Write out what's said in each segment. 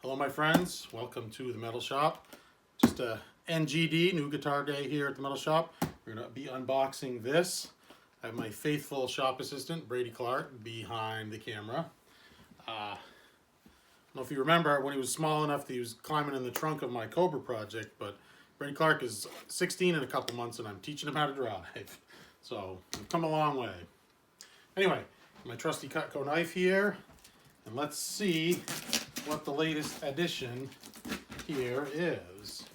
Hello my friends, welcome to the Metal Shop. Just a NGD, new guitar day here at the Metal Shop. We're going to be unboxing this. I have my faithful shop assistant, Brady Clark, behind the camera. I don't know if you remember when he was small enough that he was climbing in the trunk of my Cobra project, but Brady Clark is 16 in a couple months and I'm teaching him how to drive. So, we've come a long way. Anyway, my trusty Cutco knife here, and let's see what the latest addition here is.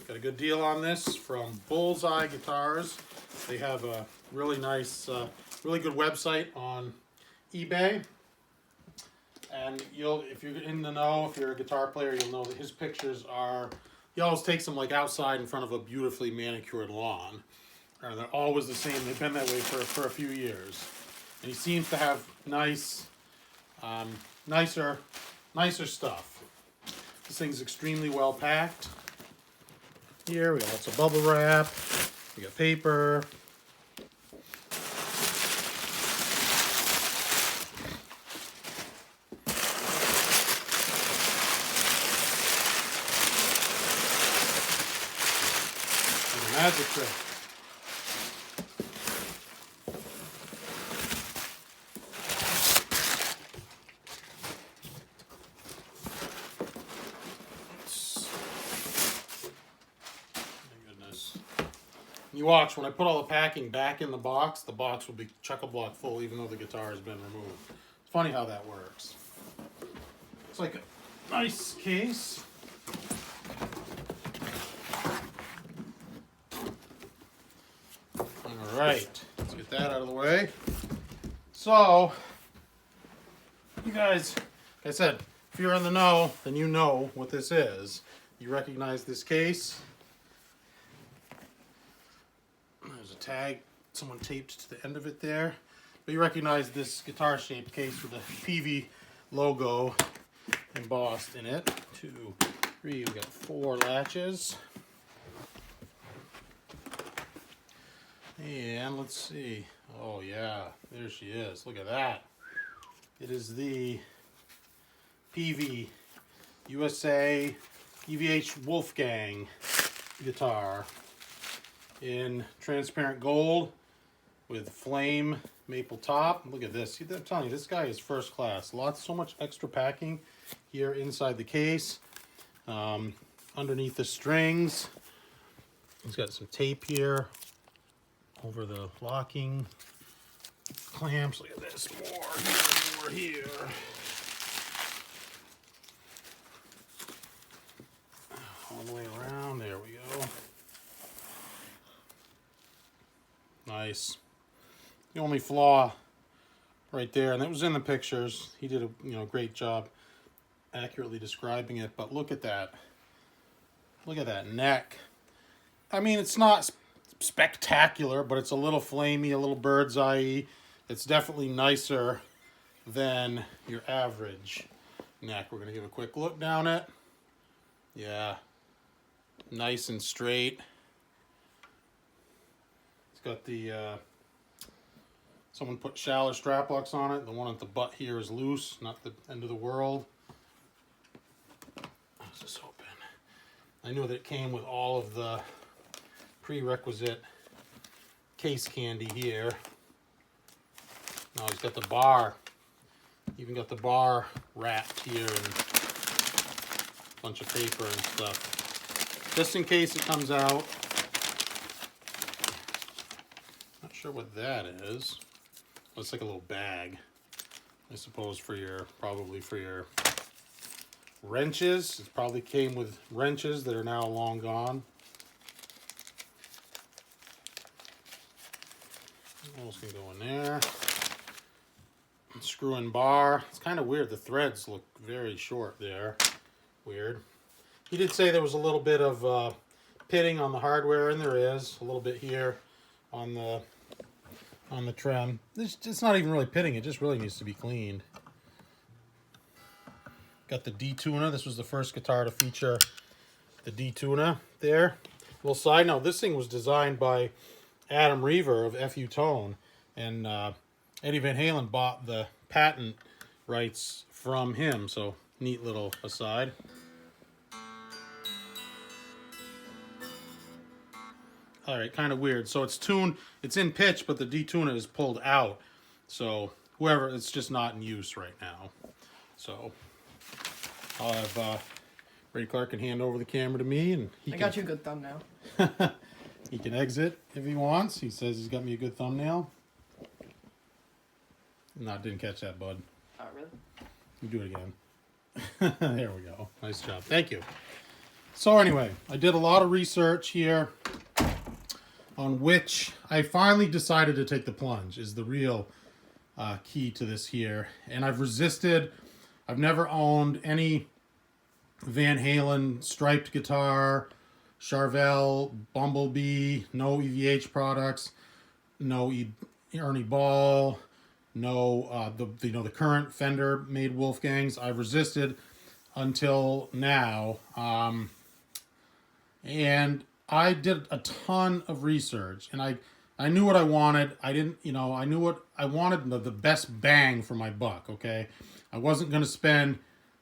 Got a good deal on this from Bullseye Guitars. They have a really nice, really good website on eBay. And if you're in the know, if you're a guitar player, you'll know that his pictures are, he always takes them like outside in front of a beautifully manicured lawn. And they're always the same. They've been that way for a few years. And he seems to have nice, nicer stuff. This thing's extremely well packed. Here we got lots of bubble wrap. We got paper. And a magic trick. You watch, when I put all the packing back in the box will be chock-a-block full even though the guitar has been removed. It's funny how that works. It's like a nice case. Alright, let's get that out of the way. So, you guys, like I said, if you're in the know, then you know what this is. You recognize this case. There's a tag someone taped to the end of it there. But you recognize this guitar-shaped case with the Peavey logo embossed in it. 2, 3, we got 4 latches. And let's see. Oh yeah, there she is. Look at that. It is the Peavey USA EVH Wolfgang guitar in transparent gold with flame maple top. Look at this. I'm telling you, this guy is first class. So much extra packing here inside the case. Underneath the strings, he's got some tape here over the locking clamps. Look at this. More here. All the way around. There we go. Nice. The only flaw right there, and that was in the pictures. He did a great job accurately describing it. But look at that. Look at that neck. I mean, it's not spectacular, but it's a little flamey, a little bird's eye. It's definitely nicer than your average neck. We're gonna give a quick look down it. Yeah, nice and straight. It's got the, someone put shallow strap locks on it. The one at the butt here is loose, not the end of the world. How's this open? I knew that it came with all of the prerequisite case candy here. Now he's got the bar, even got the bar wrapped here and a bunch of paper and stuff. Just in case it comes out. Not sure what that is. Looks like a little bag, I suppose, probably for your wrenches. It probably came with wrenches that are now long gone. What else can go in there? Screw in bar. It's kind of weird. The threads look very short there. Weird. He did say there was a little bit of pitting on the hardware, and there is a little bit here on the trim. It's not even really pitting. It just really needs to be cleaned. Got the D-tuner. This was the first guitar to feature the D-tuner there. Little side note, this thing was designed by Adam Reaver of FU Tone, and Eddie Van Halen bought the patent rights from him. So neat little aside. All right, kind of weird. So it's tuned, it's in pitch, but the detuner is pulled out. So whoever, it's just not in use right now. So I'll have Brady Clark can hand over the camera to me, and I got you a good thumbnail. He can exit if he wants. He says he's got me a good thumbnail. No, I didn't catch that, bud. Oh, really? You do it again. There we go. Nice job. Thank you. So anyway, I did a lot of research here on which I finally decided to take the plunge is the real key to this here. And I've resisted. I've never owned any Van Halen striped guitar, Charvel, Bumblebee, no EVH products, no Ernie Ball, no the current Fender made Wolfgangs. I've resisted until now, and I did a ton of research, and I knew what I wanted. I didn't, I knew what I wanted, the best bang for my buck. Okay, I wasn't going to spend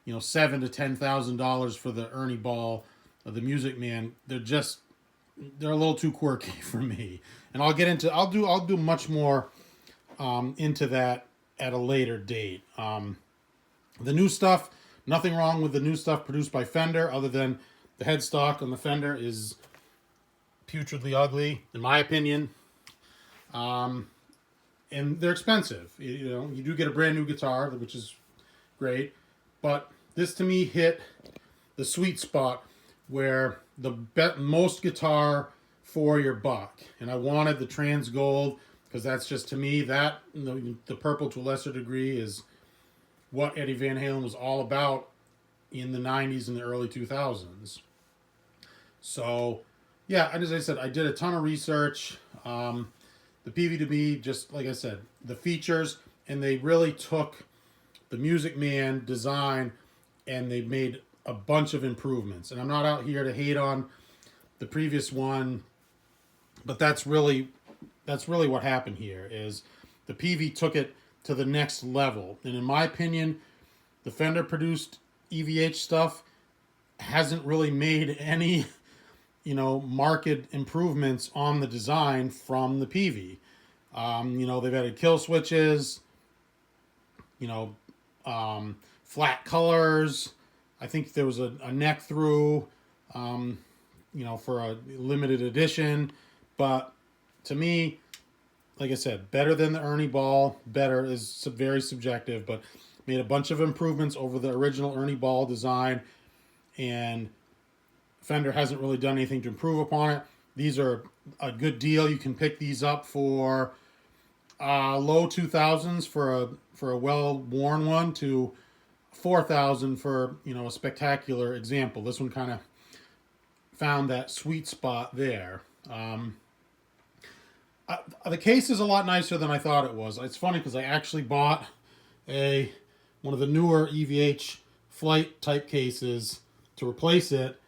$7,000 to $10,000 for the Ernie Ball, the Music Man. They're a little too quirky for me, and I'll do much more into that at a later date. The new stuff, nothing wrong with the new stuff produced by Fender, other than the headstock on the Fender is putridly ugly, in my opinion. And they're expensive. You do get a brand new guitar, which is great, but this to me hit the sweet spot where the most guitar for your buck. And I wanted the trans gold because that's just, to me, that the purple to a lesser degree is what Eddie Van Halen was all about in the 90s and the early 2000s. So yeah, and as I said, I did a ton of research. The Peavey, to me, just like I said, the features, and they really took the Music Man design and they made a bunch of improvements. And I'm not out here to hate on the previous one, but that's really what happened here. Is the Peavey took it to the next level. And in my opinion, the Fender produced EVH stuff hasn't really made any marked improvements on the design from the Peavey. They've added kill switches, flat colors. I think there was a neck through, for a limited edition. But to me, like I said, better than the Ernie Ball. Better is very subjective, but made a bunch of improvements over the original Ernie Ball design, and Fender hasn't really done anything to improve upon it. These are a good deal. You can pick these up for low 2000s for a well-worn one to 4,000 for a spectacular example. This one kind of found that sweet spot there. The case is a lot nicer than I thought it was. It's funny because I actually bought one of the newer EVH flight type cases to replace it,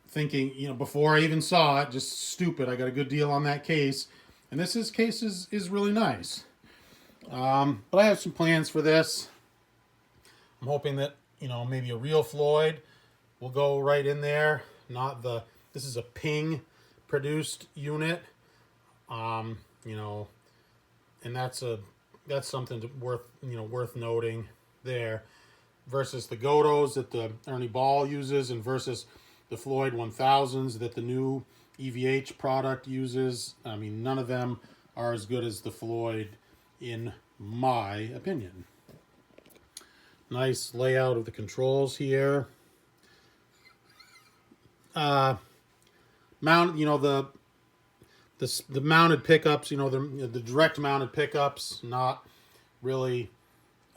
thinking, before I even saw it, just stupid, I got a good deal on that case. And this case is really nice. But I have some plans for this. I'm hoping that, maybe a real Floyd will go right in there. This is a Ping produced unit. And that's something worth noting there, versus the Godos that the Ernie Ball uses, and versus the Floyd 1000s that the new EVH product uses. I mean, none of them are as good as the Floyd, in my opinion. Nice layout of the controls here. Mount, the mounted pickups, the direct mounted pickups, not really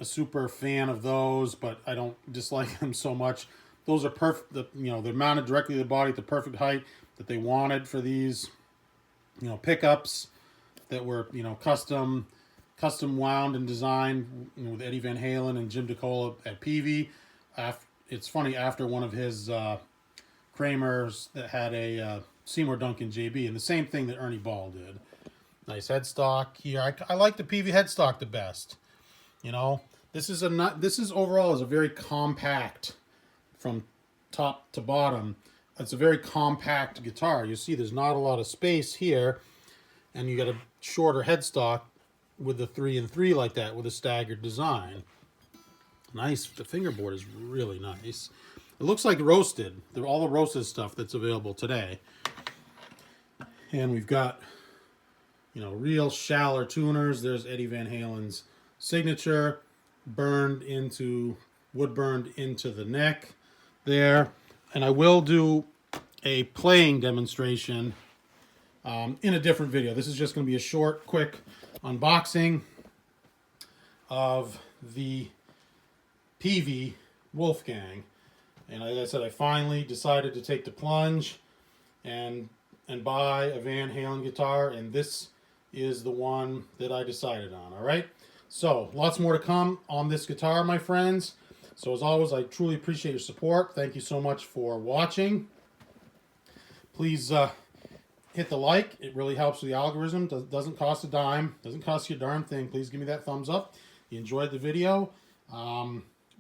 a super fan of those, but I don't dislike them so much. Those are perfect. They're mounted directly to the body at the perfect height that they wanted for these, pickups that were, custom wound and designed with Eddie Van Halen and Jim DeCola at Peavey. It's funny, after one of his Kramers that had a Seymour Duncan JB, and the same thing that Ernie Ball did. Nice headstock here. I like the Peavey headstock the best. This is overall is a very compact, from top to bottom. It's a very compact guitar. You see there's not a lot of space here, and you got a shorter headstock with the 3 and 3 like that with a staggered design. Nice. The fingerboard is really nice. It looks like roasted. They're all the roasted stuff that's available today. And we've got, you know, real shallow tuners. There's Eddie Van Halen's signature, wood burned into the neck there. And I will do a playing demonstration in a different video. This is just going to be a short, quick unboxing of the Peavey Wolfgang. And as I said, I finally decided to take the plunge and buy a Van Halen guitar, and this is the one that I decided on. All right, so lots more to come on this guitar, my friends. So as always, I truly appreciate your support. Thank you so much for watching. Please hit the like. It really helps with the algorithm. Doesn't cost a dime. Doesn't cost you a darn thing. Please give me that thumbs up. You enjoyed the video.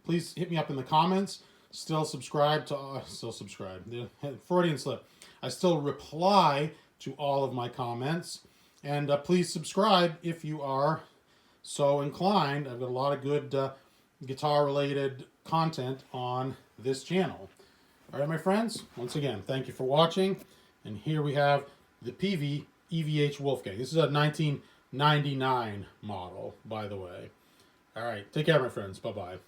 Please hit me up in the comments. Still subscribe. The Freudian slip. I still reply to all of my comments. And please subscribe if you are so inclined. I've got a lot of good guitar-related content on this channel. All right, my friends. Once again, thank you for watching. And here we have the Peavey EVH Wolfgang. This is a 1999 model, by the way. All right, take care, my friends. Bye-bye.